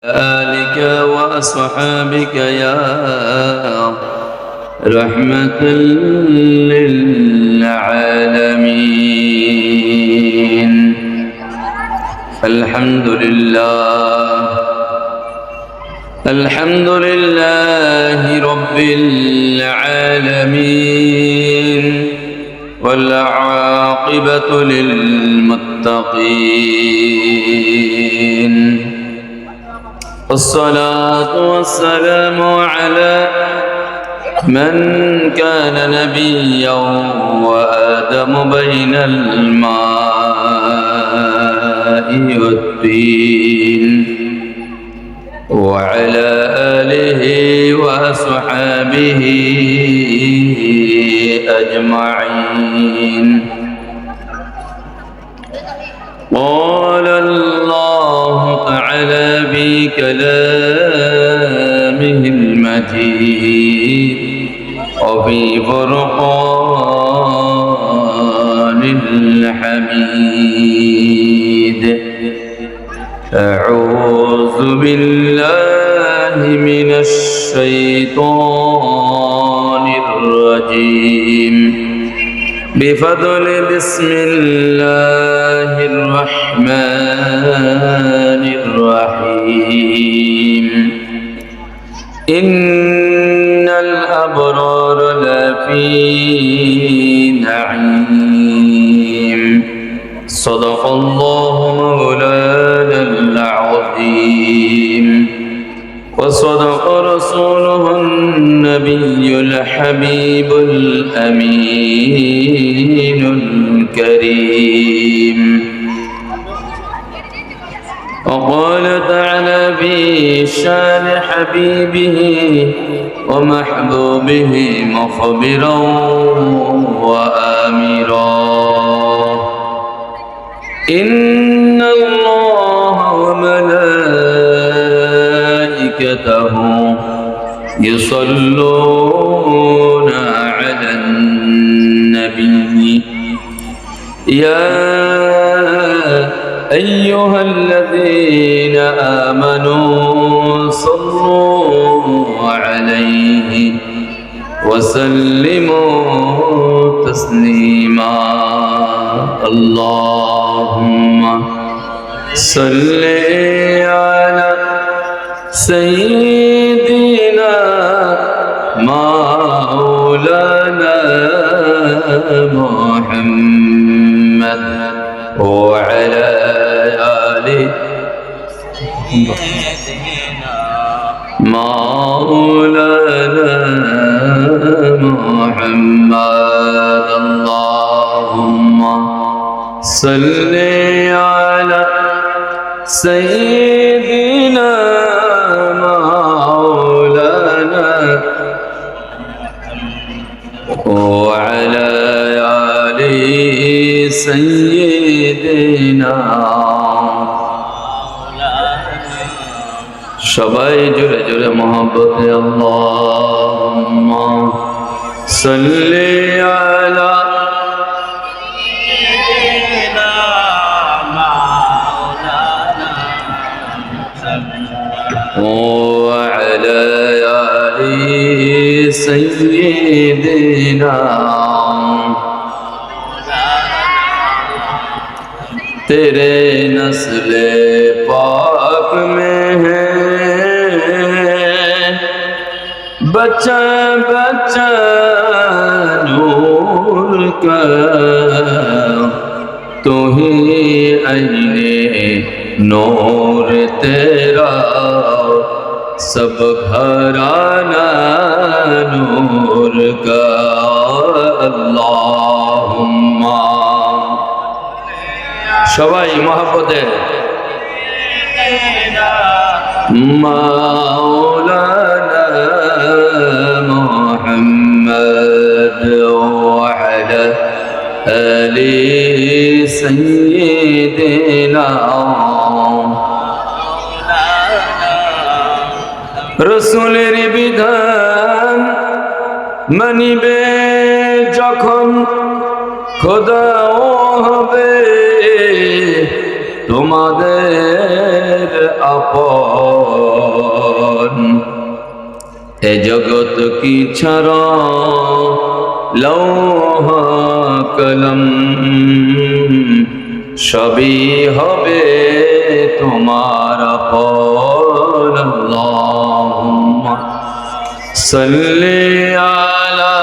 آلك وأصحابك يا رحمة للعالمين. الحمد لله رب العالمين، والعاقبة للمتقين. الصلاة والسلام على من كان نبيا وآدم بين الماء والطين، وعلى آله وصحابه أجمعين. قال الله تعالى في كلامه المجيد وفي فرقان الحميد: أعوذ بالله من الشيطان الرجيم. بفضل بسم الله الرحمن الرحيم. إن الأبرار لفي نعيم. صدق الله مولانا العظيم، وصدق رسوله النبي الحبيب الأمين الكريم. وقال تعالى في شان حبيبه ومحبوبه مخبرا وآمرا: إن الله وملائكته يصلون على النبي يا أيها الذين آمنوا صلوا عليه وسلموا تسليما. اللهم صل على سيدنا مولانا محمد وعلى آله مولانا محمد. اللهم صل على سيدنا مولانا وعلى آل سيدنا. সবাই জোরে জোরে মহব্বতে আল্লাহুম্মা সাল্লি আলা সাইয়্যিদিনা মাওলানা ওয়া আলা আলি সাইয়্যিদিনা। तेरे नस्ले पाक में है बच्चा बच्चा नूर का, तू ही आईने नूर तेरा सब घराना नूर का। अल्लाहुम्मा সবাই মহব্বতে মাওলানা মুহাম্মদ ওয়া আলা আলি সাইয়্যিদিনা। রাসূলের বিধান মানিবে যখন খোদাও হবে তোমাদের আপন। এ জগৎ কি ছাড়া লৌহ কলম সবই হবে তোমার আপন। আল্লাহুম্মা সাল্লি আলা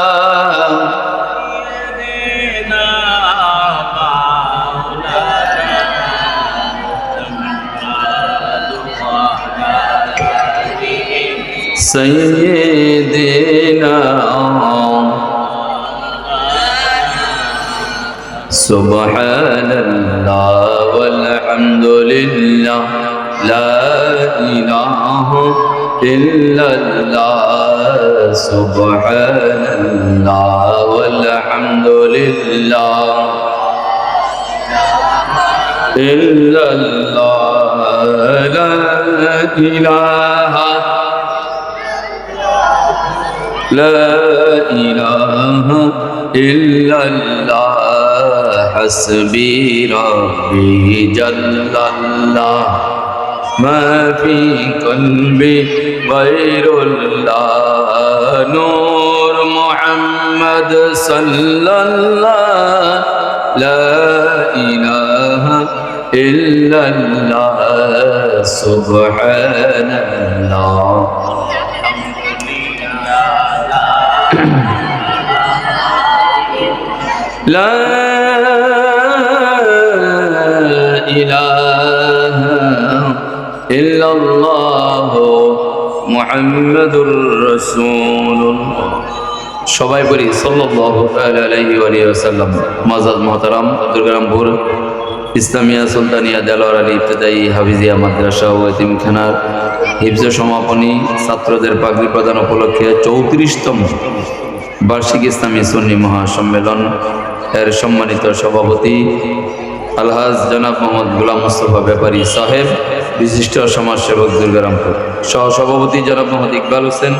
سيدنا سبحان الله والحمد لله لا إله إلا الله سبحان الله والحمد لله إلا الله لا إله لا إله إلا الله حسبي ربي جل الله ما في قلبي غير الله نور محمد صلى الله لا إله إلا الله سبحان الله لا إله إلا الله محمد رسول الله সবাই বলি সাল্লাল্লাহু আলাইহি ওয়া সাল্লাম। মাজাদ মুহতারাম দুর্গারামপুর ইসলামিয়া সুলতানিয়া দেলোয়ার আলী ইবতেদায়ী হাফিজিয়া মাদ্রাসা ও এতিমখানার হিফজ সমাপনী ছাত্রদের পাগড়ি প্রদান উপলক্ষে 34তম বার্ষিক ইসলামী সুন্নি মহাসম্মেলন এর সম্মানিত সভাপতি আলহাজ জনাব মোহাম্মদ গোলাম মুস্তফা ব্যাপারী সাহেব, বিশিষ্ট সমাজসেবক দুর্গারামপুর, সহসভাপতি জনাব মোহাম্মদ ইকবাল হোসেন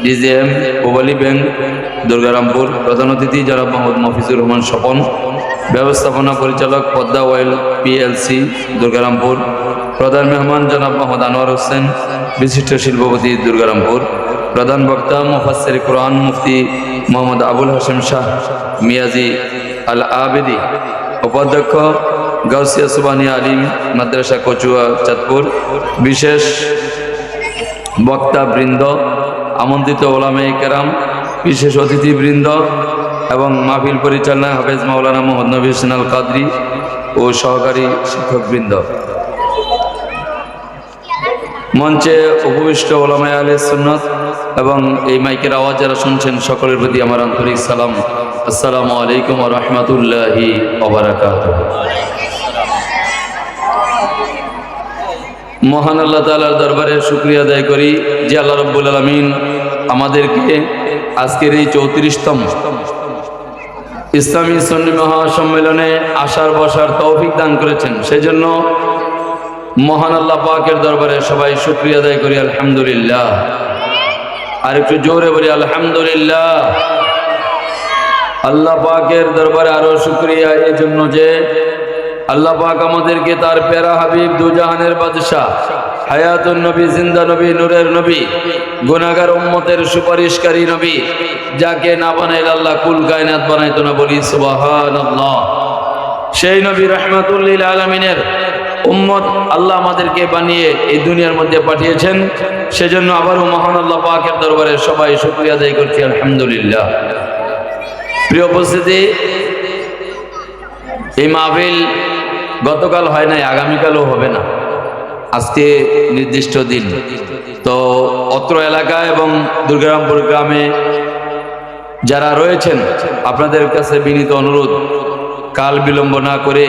ডিজিএম পূবালী ব্যাংক দুর্গারামপুর, প্রধান অতিথি জনাব মোহাম্মদ মফিজুর রহমান স্বপন, ব্যবস্থাপনা পরিচালক পদ্মা ওয়েল পিএলসি দুর্গারামপুর, প্রধান মেহমান জনাব মোহাম্মদ আনোয়ার হোসেন, বিশিষ্ট শিল্পপতি দুর্গারামপুর, প্রধান বক্তা মুফাসসির কোরআন মুফতি মোহাম্মদ আবুল হাশেম শাহ মিয়াজি আল আবেদি, উপাধ্যক্ষ গাউসিয়া সুবহানিয়া আলিম মাদ্রাসা কচুয়া চাঁদপুর, বিশেষ বক্তা বৃন্দ, আমন্ত্রিত ওলামায়ে কেরাম, বিশেষ অতিথিবৃন্দ এবং মাহফিল পরিচালনায় হাফেজ মাওলানা মোহাম্মদ নবী হোসেন আল কাদরি ও সহকারী শিক্ষকবৃন্দ, মঞ্চে উপবিষ্ট ওলামায়ে আহলে সুন্নাত এবং এই মাইকের আওয়াজ যারা শুনছেন সকলের প্রতি আমার আন্তরিক সালাম। আসসালামু আলাইকুম ওয়া রাহমাতুল্লাহি ওয়া বারাকাতুহু। মহান আল্লাহ তাআলার দরবারে শুকরিয়া আদায় করি যে আল্লাহ রাব্বুল আলামিন আমাদেরকে আজকের এই 34তম ইসলামী সুন্নি মহাসম্মেলনে আসার বসার তৌফিক দান করেছেন। সেজন্য মহান আল্লাহ পাকের দরবারে সবাই শুকরিয়া আদায় করি আলহামদুলিল্লাহ। আর একটু জোরে বলি আলহামদুলিল্লাহ। আল্লাহ পাকের দরবারে আরো শুকরিয়া এই জন্য যে আল্লাহ পাক আমাদেরকে তার প্যারা হাবিব দুজাহানের বাদশা হায়াতুন নবী, জিন্দা নবী, নূরের নবী, গুনাহগার উম্মতের সুপারিশকারী নবী, যাকে না বানাইলে আল্লাহ কুল কায়নাত বানাইতো না, বলি সুবহানাল্লাহ। সেই নবী রাহমাতুল লিল আলামিনের উম্মত আল্লাহ আমাদেরকে বানিয়ে এই দুনিয়ার মধ্যে পাঠিয়েছেন। সেজন্য আবারও মহান আল্লাহ পাকের দরবারে সবাই শুকরিয়া আদায় করছি আলহামদুলিল্লাহ। প্রিয় উপস্থিতি, এই মাহফিল গতকাল হয় নাই, আগামীকালও হবে না, আজকে নির্দিষ্ট দিন। তো অত্র এলাকা এবং দুর্গারামপুর গ্রামে যারা রয়েছেন আপনাদের কাছে বিনীত অনুরোধ, কাল বিলম্ব না করে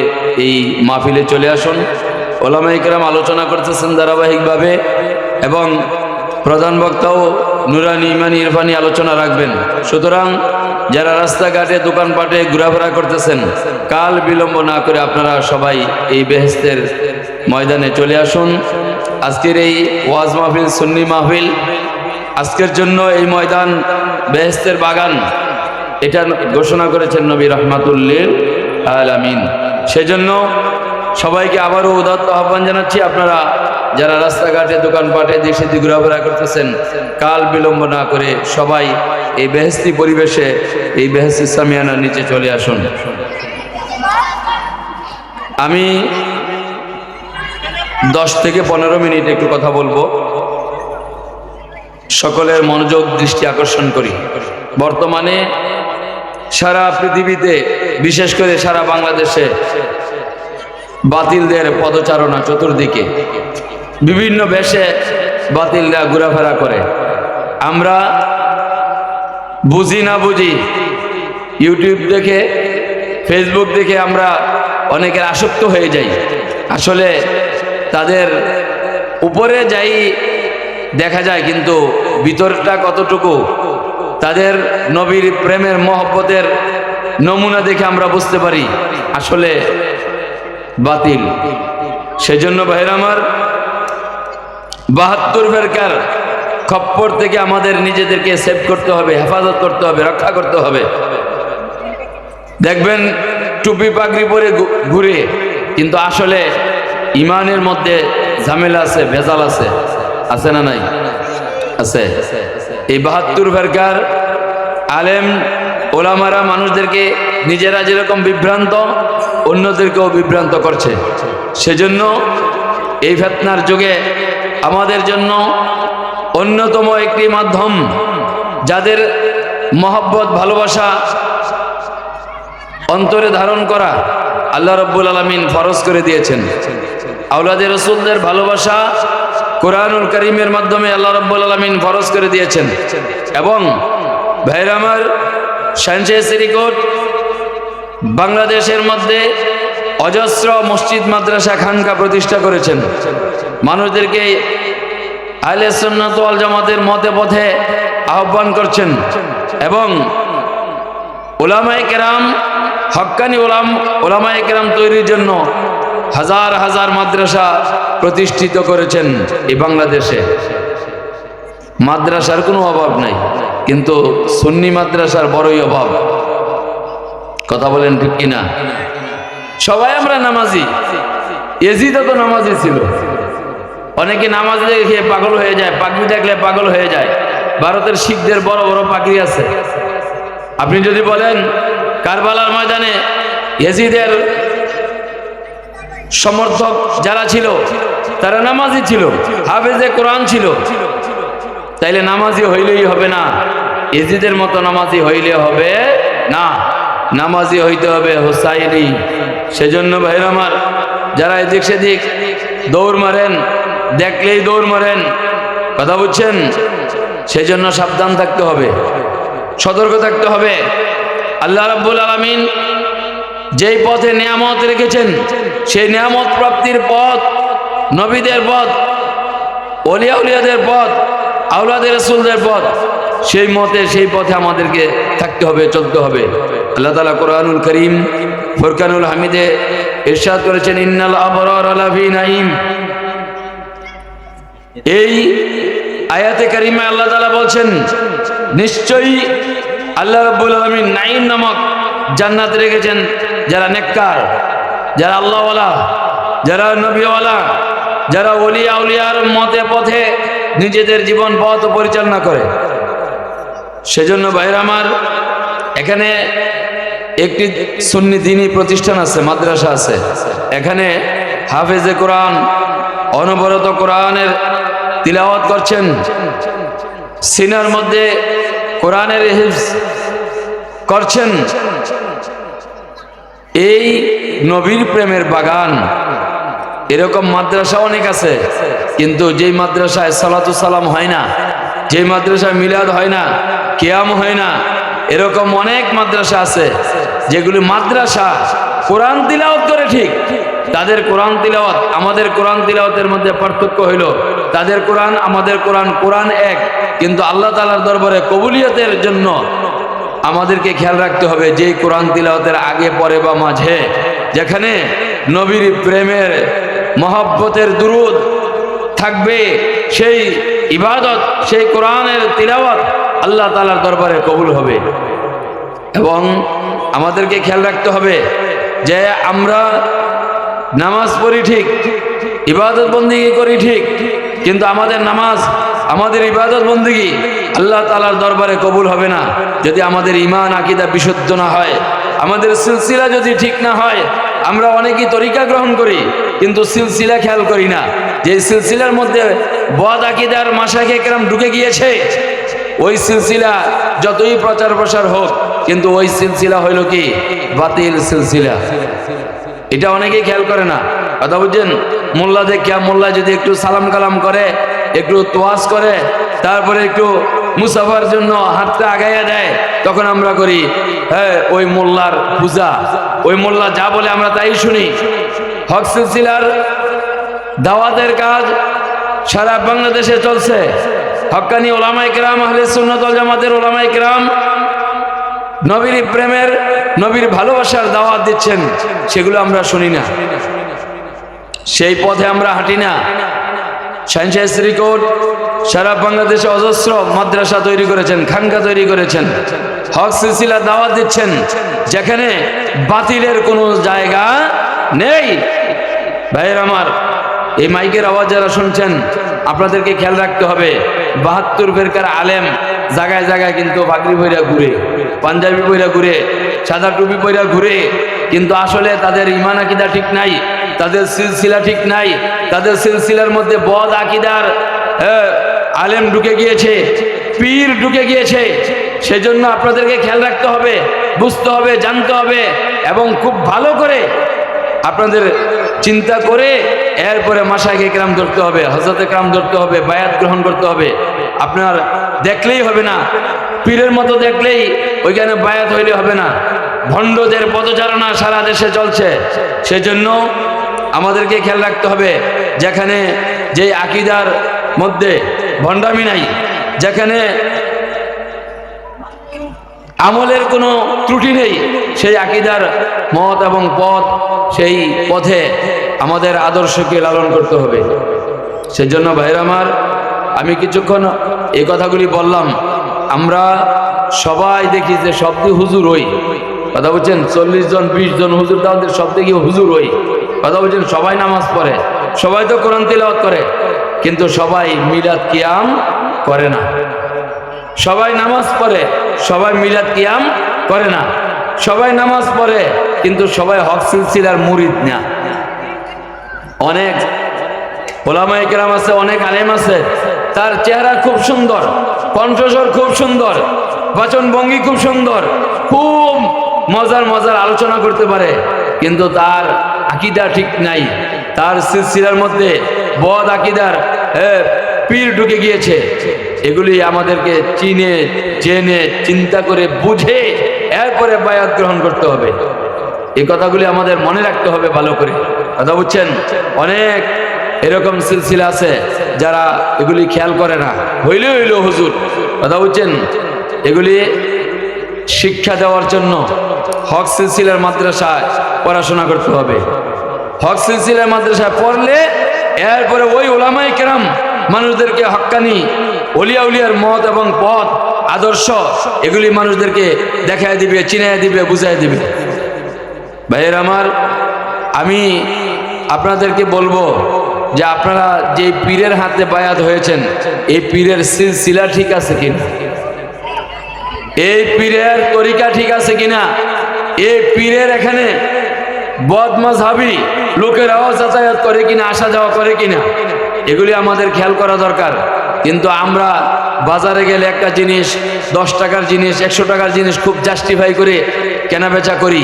এই মাহফিলে চলে আসুন। ওলামায়ে কেরাম আলোচনা করতেছেন ধারাবাহিকভাবে এবং প্রধান বক্তাও নুরানি ইমানি ইরফানি আলোচনা রাখবেন। সুতরাং যারা রাস্তাঘাটে দোকানপাটে ঘোরাফেরা করতেছেন, কাল বিলম্ব না করে আপনারা সবাই এই বেহেশতের ময়দানে চলে আসুন। আজকের এই ওয়াজ মাহফিল, সুন্নি মাহফিল, আজকের জন্য এই ময়দান বেহেশতের বাগান, এটা ঘোষণা করেছেন নবী রাহমাতুল লিল আলামিন। সেজন্য সবাইকে আবারও উদাত্ত আহ্বান জানাচ্ছি, আপনারা যারা রাস্তাঘাটে দোকানপাটে দেশে ঘোরাফেরা করতেছেন, কাল বিলম্ব না করে সবাই এই বেহেশতি পরিবেশে এই বেহেশতি সামিয়ানার নিচে চলে আসুন। আমি 10 থেকে 15 মিনিট একটু কথা বলবো, সকলের মনোযোগ দৃষ্টি আকর্ষণ করি। বর্তমানে সারা পৃথিবীতে, বিশেষ করে সারা বাংলাদেশে বাতিলদের পদচারণা চতুর্দিকে, বিভিন্ন বেশে বাতিলরা ঘোরাফেরা করে। আমরা বুঝি না বুঝি ইউটিউব দেখে, ফেসবুক দেখে আমরা অনেকের আসক্ত হয়ে যাই। আসলে তাদের উপরে যাই দেখা যায়, কিন্তু ভিতরটা কতটুকু, তাদের নবীর প্রেমের মহব্বতের নমুনা দেখে আমরা বুঝতে পারি আসলে বাতিল। সেজন্য ভাইরা আমার, 72 ফেরকার খপ্পর থেকে আমাদের নিজেদেরকে সেভ করতে হবে, হেফাজত করতে হবে, রক্ষা করতে হবে। দেখবেন টুপি পাগড়ি পরে ঘুরে, কিন্তু আসলে ইমানের মধ্যে ঝামেলা আছে, ভেজাল আছে, আছে না নাই? আছে। এই 72 ফেরকার আলেম ওলামারা মানুষদেরকে নিজেরা যেরকম বিভ্রান্ত, অন্যদেরকেও বিভ্রান্ত করছে। সেজন্য এই ফিতনার যুগে আমাদের জন্য অন্যতম একটি মাধ্যম, যাদের মহব্বত ভালোবাসা অন্তরে ধারণ করা আল্লাহ রাব্বুল আলামিন ফরজ করে দিয়েছেন। আওলাদে রাসূলদের ভালোবাসা কোরআনুল কারীমের মাধ্যমে আল্লাহ রাব্বুল আলামিন ফরজ করে দিয়েছেন। এবং ভাইরা আমার, শানশাহ শ্রীকোট বাংলাদেশের মধ্যে অজস্র মসজিদ, মাদ্রাসা, খানকা প্রতিষ্ঠা করেছেন। মানুষদেরকে আহলে সুন্নাত ওয়াল জামাতের মতে পথে আহ্বান করছেন। এবং উলামায়ে কেরাম, হক্কানি উলামায়ে কেরাম তৈরির জন্য হাজার হাজার মাদ্রাসা প্রতিষ্ঠিত করেছেন। এই বাংলাদেশে মাদ্রাসার কোনো অভাব নাই, কিন্তু সুন্নি মাদ্রাসার বড়ই অভাব। কথা বলেন ঠিক কিনা? সবাই আমরা নামাজি, ইয়াজিদও তো নামাজি ছিল। অনেকে নামাজ দেখে পাগল হয়ে যায়, পাগড়ি দেখলে পাগল হয়ে যায়। ভারতের শিখদের বড় বড় পাগড়ি আছে। আপনি যদি বলেন কারবালার ময়দানে ইয়াজিদের সমর্থক যারা ছিল তারা নামাজি ছিল, হাফেজে কোরআন ছিল, তাইলে নামাজি হইলেই হবে না, ইয়াজিদের মতো নামাজি হইলে হবে না, নামাজি হইতে হবে হুসাইনি। সেজন্য ভাইরা আমার, যারা এদিক সেদিক দৌড় মারেন, দেখলেই দৌড় মারেন, কথা বুঝছেন, সেজন্য সাবধান থাকতে হবে, সতর্ক থাকতে হবে। আল্লাহ রাব্বুল আলামিন যেই পথে নিয়ামত রেখেছেন, সেই নিয়ামত প্রাপ্তির পথ, নবীদের পথ, ওলিয়া উলিয়াদের পথ, আওলাদে রাসূলদের পথ, সেই মতে সেই পথে আমাদেরকে থাকতে হবে, চলতে হবে। আল্লাহ তাআলা কোরআনুল কারীম ফুরকানুল হামিদে ইরশাদ করেছেন, ইন্নাল আবরারা লাফি নাঈম। এই আয়াতে কারিমা আল্লাহ তাআলা বলছেন, নিশ্চয়ই আল্লাহ রাব্বুল আলামিন নাঈম নামক জান্নাত রেখেছেন যারা নেককার, যারা আল্লাহওয়ালা, যারা নবীওয়ালা, যারা ওলিয়া উলিয়ার মতে পথে নিজেদের জীবন পথ পরিচালনা করে। সেজন্য ভাইরা আমার, এখানে একটি সুন্নি দ্বীনি প্রতিষ্ঠান আছে, মাদ্রাসা আছে। এখানে হাফেজে কোরআন অনবরত কোরআনের তিলাওয়াত করছেন, সিনার মধ্যে কোরআনের হিফজ করছেন। এই নবীর প্রেমের বাগান, এরকম মাদ্রাসা অনেক আছে, কিন্তু যেই মাদ্রাসায় সালাতু সালাম হয় না, যেই মাদ্রাসায় মিলাদ হয় না, কিয়াম হয় না, এরকম অনেক মাদ্রাসা আছে যেগুলি মাদ্রাসা কোরআন তিলাওয়াত করে, ঠিক তাদের কোরআন তিলাওয়াত আমাদের কোরআন তিলাওয়াতের মধ্যে পার্থক্য হইল, তাদের কোরআন আমাদের কোরআন, কোরআন এক, কিন্তু আল্লাহ তাআলার দরবারে কবুলিয়তের জন্য আমাদেরকে খেয়াল রাখতে হবে যে কোরআন তিলাওয়াতের আগে পরে বা মাঝে যেখানে নবীর প্রেমের মহব্বতের দুরূদ থাকবে, সেই ইবাদত, সেই কোরআনের তিলাওয়াত আল্লাহ তাআলার দরবারে কবুল হবে। এবং আমাদেরকে খেয়াল রাখতে হবে যে আমরা নামাজ পড়ি ঠিক, ইবাদত বন্দেগী করি ঠিক, কিন্তু আমাদের নামাজ, আমাদের ইবাদত বন্দেগী আল্লাহ তাআলার দরবারে কবুল হবে না যদি আমাদের ঈমান আকীদা বিশুদ্ধ না হয়, আমাদের সিলসিলা যদি ঠিক না হয়। আমরা অনেকেই তরিকা গ্রহণ করি কিন্তু সিলসিলা খেয়াল করি না, যে সিলসিলার মধ্যে বদ আকীদার মাশায়েখ একরাম ঢুকে গিয়েছে। ওই সিলসিলা যতই প্রচার প্রসার হোক, কিন্তু ওই সিলসিলা হইল কি? বাতিল সিলসিলা। এটা অনেকেই খেয়াল করে না, কথা বুঝছেন? মোল্লা দেখিয়া, মোল্লা যদি একটু সালাম কালাম করে, একটু তোয়াজ করে, তারপরে একটু মুসাফার জন্য হাতটা আগাইয়া দেয়, তখন আমরা করি হ্যাঁ ওই মোল্লার পূজা, ওই মোল্লা যা বলে আমরা তাই শুনি। হক সিলসিলার দাওয়াতের কাজ সারা বাংলাদেশে চলছে। হক্কানি ওলামায়ে কেরাম, আহলে সুন্নাত ওয়াল জামাতের ওলামায়ে কেরাম নবীর প্রেমের, নবীর ভালোবাসার দাওয়াত দিচ্ছেন, সেগুলো আমরা শুনি না, সেই পথে আমরা হাঁটি না। শাহিনশাহ শ্রীকোট সারা বাংলাদেশে অজস্র মাদ্রাসা তৈরি করেছেন, খানকা তৈরি করেছেন, হক সিলসিলা দাওয়াত দিচ্ছেন, যেখানে বাতিলের কোনো জায়গা নেই। ভাইয়ের আমার, এই মাইকের আওয়াজ যারা শুনছেন, আপনাদেরকে খেয়াল রাখতে হবে। ৭২ ফেরকার আলেম জায়গায় জায়গায় কিন্তু পাগড়ি পইরা ঘুরে, পাঞ্জাবি পইরা ঘুরে, সাদা টুপি পইরা ঘুরে, কিন্তু আসলে তাদের ঈমান আকীদা ঠিক নাই, তাদের সিলসিলা ঠিক নাই, তাদের সিলসিলার মধ্যে বদ আকীদার আলেম ঢুকে গিয়েছে, পীর ঢুকে গিয়েছে। সেজন্য আপনাদেরকে খেয়াল রাখতে হবে, বুঝতে হবে, জানতে হবে, এবং খুব ভালো করে আপনাদের চিন্তা করে এরপরে মাশায়েখ একরাম ধরতে হবে, হযরত একরাম ধরতে হবে, বায়াত গ্রহণ করতে হবে। আপনার দেখলেই হবে না, পীরের মতো দেখলেই ওইখানে বায়াত হইলে হবে না। ভণ্ডদের পদচারণা সারা দেশে চলছে, সেজন্য আমাদেরকে খেয়াল রাখতে হবে, যেখানে যে আকীদার মধ্যে ভণ্ডামি নাই, যেখানে আমলের কোনো ত্রুটি নেই, সেই আকীদার মত এবং পথ, সেই পথে আমাদের আদর্শকে লালন করতে হবে। সেজন্য ভাইরা আমার, আমি কিছুক্ষণ এই কথাগুলি বললাম। আমরা সবাই দেখি যে শব্দে হুজুর হই, কথা বলছেন, 40 জন 20 জন হুজুর, তাদের শব্দে কি হুজুর হই, কথা বলছেন। সবাই নামাজ পড়ে, সবাই তো কোরআন তিলাওয়াত করে, কিন্তু সবাই মিলাদ কিয়াম করে না। সবাই নামাজ পড়ে, সবাই মিলাদ কিয়াম করে না। সবাই নামাজ পড়ে, কিন্তু সবাই হক সিলসিলার মুরিদ না। অনেক ওলামায়ে কেরাম আছে, অনেক আলেম আছে, তার চেহারা খুব সুন্দর, কণ্ঠস্বর খুব সুন্দর, বাচন ভঙ্গি খুব সুন্দর, খুব মজার মজার আলোচনা করতে পারে, কিন্তু তার আকীদা ঠিক নাই, তার সিলসিলার মধ্যে বদ আকীদার পীর ঢুকে গিয়েছে। এগুলি আমাদেরকে চিনে জেনে চিন্তা করে বুঝে এরপরে বায়াত গ্রহণ করতে হবে। এই কথাগুলি আমাদের মনে রাখতে হবে ভালো করে, কথা বুঝছেন। অনেক এরকম সিলসিলা আছে যারা এগুলি খেয়াল করে না, হইলে হইল হুজুর, কথা বুঝছেন। এগুলি শিক্ষা দেওয়ার জন্য হক সিলসিলার মাদ্রাসায় পড়াশোনা করতে হবে। হক সিলসিলার মাদ্রাসায় পড়লে এরপরে ওই উলামায়ে কেরাম মানুষদেরকে হক্কানি ওলিয়া উলিয়ার মত এবং পথ, আদর্শ, এগুলি মানুষদেরকে দেখায় দিবে, চিনায় দিবে, বুঝায় দিবে। ভাইয়ের আমার, আমি আপনাদেরকে বলবো যে আপনারা যে পীরের হাতে বায়াত হয়েছেন, এই পীরের সিলসিলা ঠিক আছে কিনা, এই পীরের তরিকা ঠিক আছে কিনা, এই পীরের এখানে বদমাযহাবী লোকেরাও যাতায়াত করে কিনা, আসা যাওয়া করে কিনা, এগুলি আমাদের খেয়াল করা দরকার। কিন্তু আমরা বাজারে গেলে একটা জিনিস, 10 টাকার জিনিস, 100 টাকার জিনিস খুব জাস্টিফাই করে কেনা বেচা করি।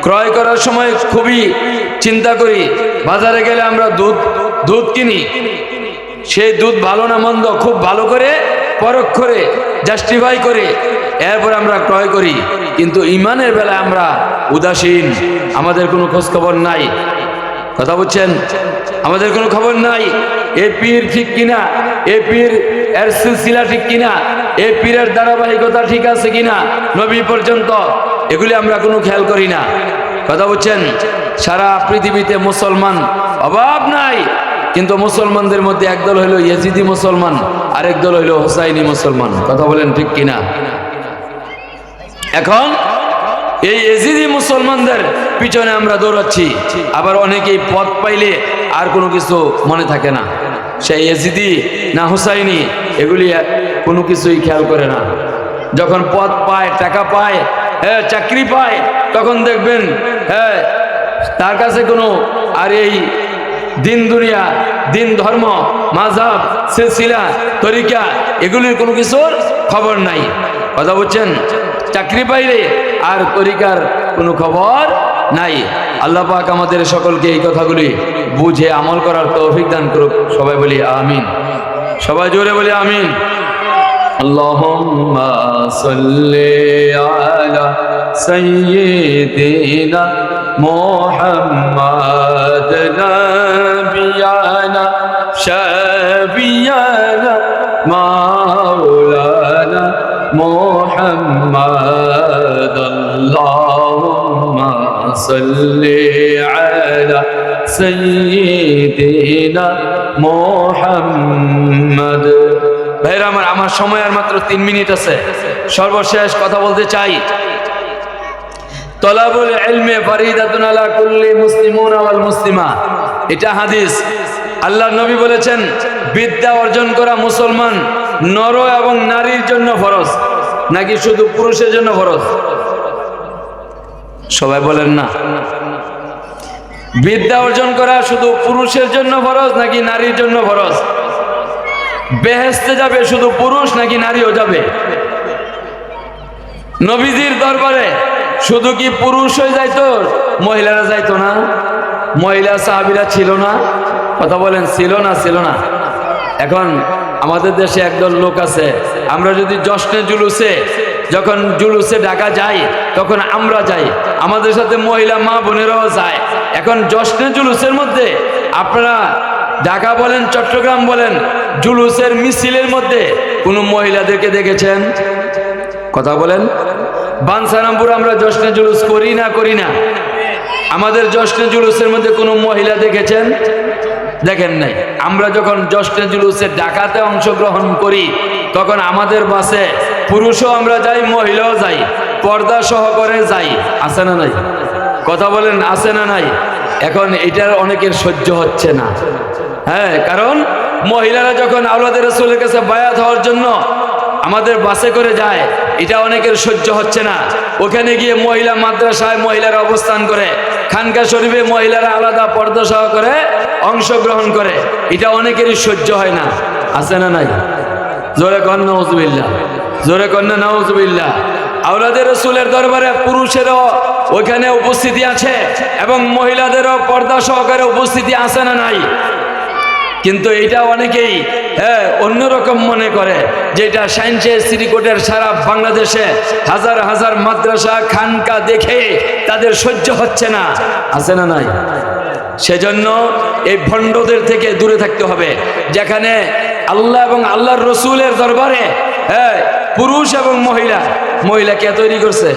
ক্রয় করার সময় খুবই চিন্তা করি। বাজারে গেলে আমরা দুধ কিনি, সেই দুধ ভালো না মন্দ খুব ভালো করে পরখ করে জাস্টিফাই করে এরপর আমরা ক্রয় করি। কিন্তু ইমানের বেলায় আমরা উদাসীন, আমাদের কোনো খোঁজ খবর নাই, কথা বুঝছেন। আমাদের কোনো খবর নাই এই পীর ঠিক কিনা, এই পীর এর সিলসিলা ঠিক কিনা, এই পীরের ধারাবাহিকতা ঠিক আছে কিনা নবী পর্যন্ত, এগুলি আমরা কোনো খেয়াল করি না, কথা বুঝছেন। সারা পৃথিবীতে মুসলমান অভাব নাই, কিন্তু মুসলমানদের মধ্যে একদল হইল ইয়াজিদি মুসলমান, আরেক দল হইল হুসাইনি মুসলমান, কথা বলেন ঠিক কিনা। এখন এই এজিদি মুসলমানদের পিছনে আমরা দৌড়াচ্ছি। আবার অনেকেই পদ পাইলে আর কোনো কিছু মনে থাকে না, সেই এজিদি না হুসাইনি এগুলি কোনো কিছুই খেয়াল করে না। যখন পদ পায়, টাকা পায়, চাকরি পায়, তখন দেখবেন তার কাছে কোনো আর এই দিন দুনিয়া, দিন ধর্ম, মাযহাব, সিলসিলা, তরিকা এগুলির কোনো কিছুর খবর নাই। কথা বলছেন? চাকরি পাইলে আর তরিকার কোনো খবর নাই। আল্লাহ পাক আমাদের সকলকে এই কথাগুলি বুঝে আমল করার তৌফিক দান করুক। সবাই বলি আমিন, সবাই জোরে বলি আমিন। আল্লাহুম্মা সাল্লি আলা সাইয়্যিদিনা মুহাম্মাদ নাবিয়ানা শাফিয়ানা মাওলানা মুহাম্মাদ। আল্লাহুম্মা সাল্লি আলা সাইয়্যিদিনা মুহাম্মাদ। ভাইরা আমার সময় আর মাত্র 3 মিনিট আছে। সর্বশেষ কথা বলতে চাই, তলাবুল ইলমে ফরিদাতুন আলা কুল্লি মুসলিমিন ওয়াল মুসলিমা, এটা হাদিস। আল্লাহর নবী বলেছেন, বিদ্যা অর্জন করা মুসলমান নর এবং নারীর জন্য ফরজ, নাকি শুধু পুরুষের জন্য ফরজ? সবাই বলেন না। বিদ্যা অর্জন করা শুধু পুরুষের জন্য ফরজ নাকি নারীর জন্য ফরজ? বেহেশতে যাবে শুধু পুরুষ নাকি নারীও যাবে? নবীজির দরবারে শুধু কি পুরুষ হয়ে যাইতো, মহিলারা যাইতো না? মহিলা সাহাবীরা ছিল না? কথা বলেন, ছিল না? ছিল না। এখন আমাদের দেশে একদল লোক আছে, আমরা যদি জশ্নে জুলুসে, যখন জুলুসে ডাকা যায় তখন আমরা যাই, আমাদের সাথে মহিলা মা বোনেরাও যায়। এখন জশ্নে জুলুসের মধ্যে আপনারা ঢাকা বলেন, চট্টগ্রাম বলেন, জুলুসের মিছিলের মধ্যে কোনো মহিলাদেরকে দেখেছেন? কথা বলেন। বানসারামপুর আমরা জশ্নে জুলুস করি না? করি না? আমাদের জশ্নে জুলুসের মধ্যে কোনো মহিলা দেখেছেন? দেখেন নাই। আমরা যখন জশ্নে জুলুসে ঢাকাতে অংশগ্রহণ করি তখন আমাদের বাসে পুরুষও আমরা যাই, মহিলাও যাই, পর্দা সহকারে যাই। আছে না নাই? কথা বলেন, আছে না নাই? এখন এটার অনেকের সহ্য হচ্ছে না। কারণ মহিলারা যখন আওলাদের রাসূলের কাছে বায়াত হওয়ার জন্য আমাদের বাসে করে যায়, এটা অনেকের সহ্য হচ্ছে না। ওখানে গিয়ে মহিলা মাদ্রাসায় মহিলারা অবস্থান করে, খানকা শরীফে মহিলারা আলাদা পর্দা সহকারে অংশগ্রহণ করে, এটা অনেকেরই সহ্য হয় না। আছে না নাই? জোরে কন নাউজুবিল্লাহ, জোরে কন নাউজুবিল্লাহ। আওলাদের রাসূলের দরবারে পুরুষেরও ওইখানে উপস্থিতি আছে এবং মহিলাদেরও পর্দা সহকারে উপস্থিতি আছে না নাই? কিন্তু এটা অনেকেই অন্যরকম মনে করে, যেটা সায়েন্সে শ্রীকোটের সারা বাংলাদেশে হাজার হাজার মাদ্রাসা খানকা দেখে তাদের সহ্য হচ্ছে না। আছে না নাই? সেজন্য এই ভণ্ডদের থেকে দূরে থাকতে হবে। যেখানে আল্লাহ এবং আল্লাহর রসুলের দরবারে পুরুষ এবং মহিলা কে তৈরি করছে?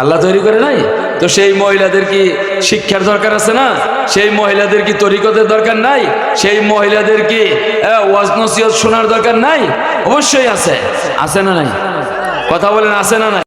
আল্লাহ তৈরি করে নাই? তো সেই মহিলাদের কি শিক্ষার দরকার আছে না? সেই মহিলাদের কি তরিকতের দরকার নাই? সেই মহিলাদের কি ওয়াজ নসিহত শোনার দরকার নাই? অবশ্যই আছে। আছে না নাই? কথা বলেন, আছে না নাই?